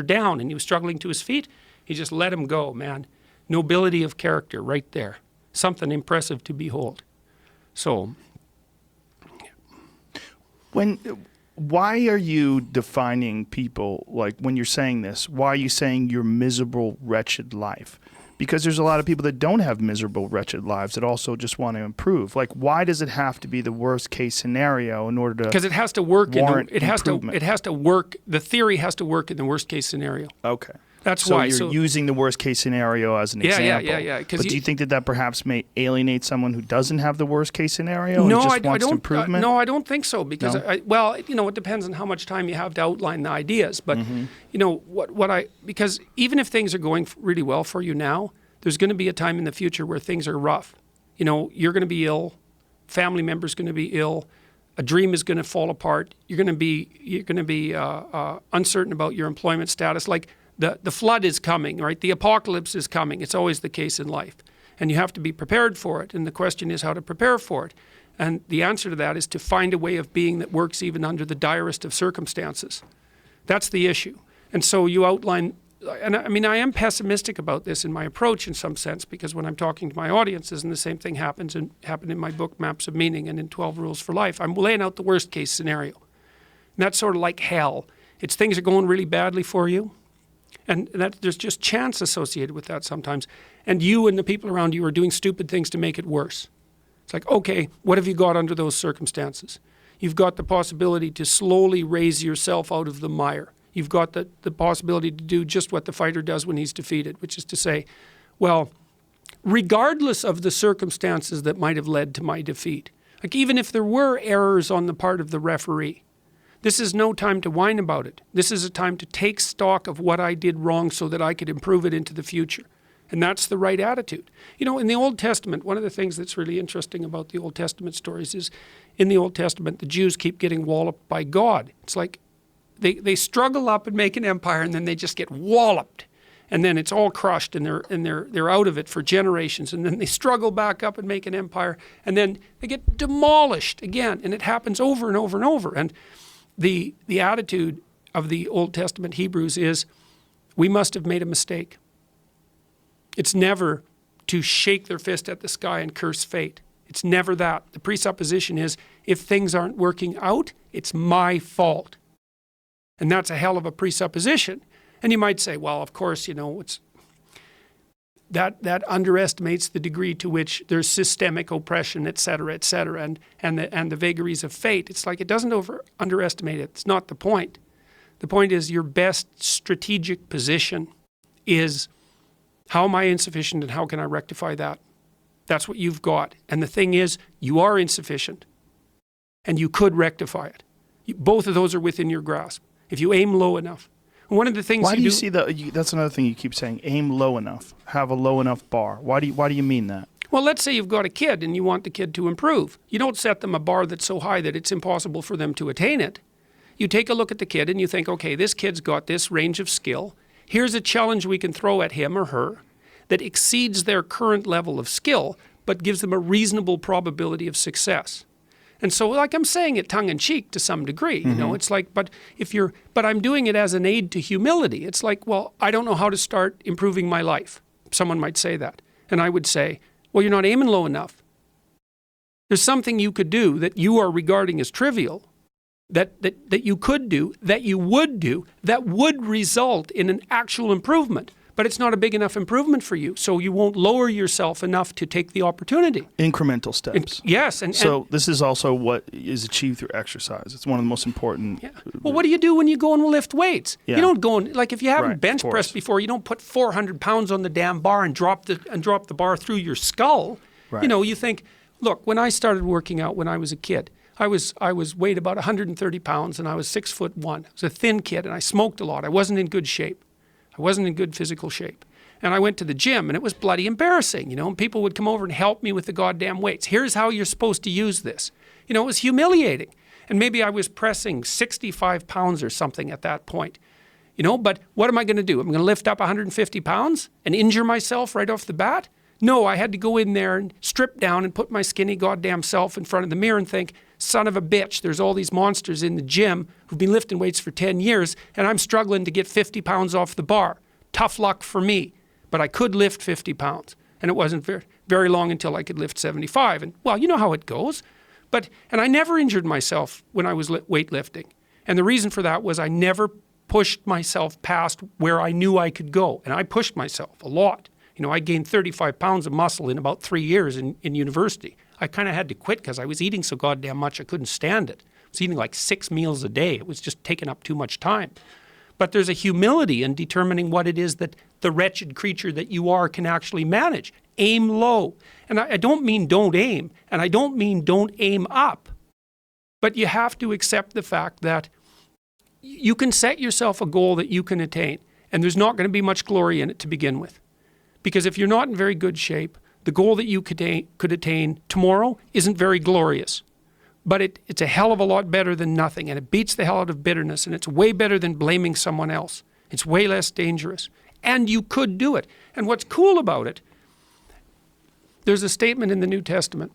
down and he was struggling to his feet, he just let him go, man. Nobility of character right there. Something impressive to behold. So, why are you defining people, like when you're saying this, why are you saying your miserable, wretched life? Because there's a lot of people that don't have miserable, wretched lives that also just want to improve. Like, why does it have to be the worst case scenario in order to? Because it has to work. It has to work. The theory has to work in the worst case scenario. Okay. That's why. So you're using the worst case scenario as an example. Yeah. But do you think that perhaps may alienate someone who doesn't have the worst case scenario no, and just I wants don't, improvement? No, I don't think so. Because, No? it depends on how much time you have to outline the ideas. But, because even if things are going really well for you now, there's going to be a time in the future where things are rough. You're going to be ill. Family member's going to be ill. A dream is going to fall apart. You're going to be uncertain about your employment status. Like, the flood is coming, right? The apocalypse is coming. It's always the case in life. And you have to be prepared for it. And the question is how to prepare for it. And the answer to that is to find a way of being that works even under the direst of circumstances. That's the issue. And so you outline, and I am pessimistic about this in my approach in some sense, because when I'm talking to my audiences, and the same thing happened in my book, Maps of Meaning, and in 12 Rules for Life, I'm laying out the worst case scenario. And that's sort of like hell. It's things are going really badly for you. And that there's just chance associated with that sometimes. And you and the people around you are doing stupid things to make it worse. It's like, okay, what have you got under those circumstances? You've got the possibility to slowly raise yourself out of the mire. You've got the possibility to do just what the fighter does when he's defeated, which is to say, well, regardless of the circumstances that might have led to my defeat, like even if there were errors on the part of the referee, this is no time to whine about it. This is a time to take stock of what I did wrong so that I could improve it into the future. And that's the right attitude. In the Old Testament, one of the things that's really interesting about the Old Testament stories is in the Old Testament, the Jews keep getting walloped by God. It's like they struggle up and make an empire and then they just get walloped. And then it's all crushed and they're out of it for generations. And then they struggle back up and make an empire. And then they get demolished again. And it happens over and over and over. And the attitude of the Old Testament Hebrews is, we must have made a mistake. It's never to shake their fist at the sky and curse fate. It's never that. The presupposition is, if things aren't working out, it's my fault. And that's a hell of a presupposition. And you might say, well, of course, it's that underestimates the degree to which there's systemic oppression, et cetera, and the vagaries of fate. It's like it doesn't underestimate it. It's not the point. The point is your best strategic position is, how am I insufficient and how can I rectify that? That's what you've got. And the thing is, you are insufficient and you could rectify it. Both of those are within your grasp if you aim low enough. One of the things Why do you see that? That's another thing you keep saying, aim low enough, have a low enough bar. Why do you mean that? Well, let's say you've got a kid and you want the kid to improve. You don't set them a bar that's so high that it's impossible for them to attain it. You take a look at the kid and you think, okay, this kid's got this range of skill. Here's a challenge we can throw at him or her that exceeds their current level of skill, but gives them a reasonable probability of success. And so, like I'm saying it tongue-in-cheek to some degree, it's like, but I'm doing it as an aid to humility. It's like, well, I don't know how to start improving my life. Someone might say that. And I would say, well, you're not aiming low enough. There's something you could do that you are regarding as trivial, that you could do, that you would do, that would result in an actual improvement. But it's not a big enough improvement for you, so you won't lower yourself enough to take the opportunity. Incremental steps. Yes. So this is also what is achieved through exercise. It's one of the most important. Yeah. Well, what do you do when you go and lift weights? Yeah. You don't go and, like if you haven't Right, bench pressed before, you don't put 400 pounds on the damn bar and drop the bar through your skull. Right. You think, look, when I started working out when I was a kid, I was weighed about 130 pounds and I was 6'1". I was a thin kid and I smoked a lot. I wasn't in good shape. I wasn't in good physical shape. And I went to the gym and it was bloody embarrassing, and people would come over and help me with the goddamn weights. Here's how you're supposed to use this. It was humiliating. And maybe I was pressing 65 pounds or something at that point. But what am I going to do? I'm going to lift up 150 pounds and injure myself right off the bat? No, I had to go in there and strip down and put my skinny goddamn self in front of the mirror and think, son of a bitch, there's all these monsters in the gym who've been lifting weights for 10 years, and I'm struggling to get 50 pounds off the bar. Tough luck for me. But I could lift 50 pounds. And it wasn't very long until I could lift 75. And, well, you know how it goes. And I never injured myself when I was weightlifting. And the reason for that was I never pushed myself past where I knew I could go. And I pushed myself a lot. You know, I gained 35 pounds of muscle in about 3 years in university. I kind of had to quit because I was eating so goddamn much I couldn't stand it. I was eating like 6 meals a day. It was just taking up too much time. But there's a humility in determining what it is that the wretched creature that you are can actually manage. Aim low. And I don't mean don't aim, and I don't mean don't aim up. But you have to accept the fact that you can set yourself a goal that you can attain, and there's not going to be much glory in it to begin with. Because if you're not in very good shape, the goal that you could attain tomorrow isn't very glorious. But it's a hell of a lot better than nothing, and it beats the hell out of bitterness, and it's way better than blaming someone else. It's way less dangerous. And you could do it. And what's cool about it, there's a statement in the New Testament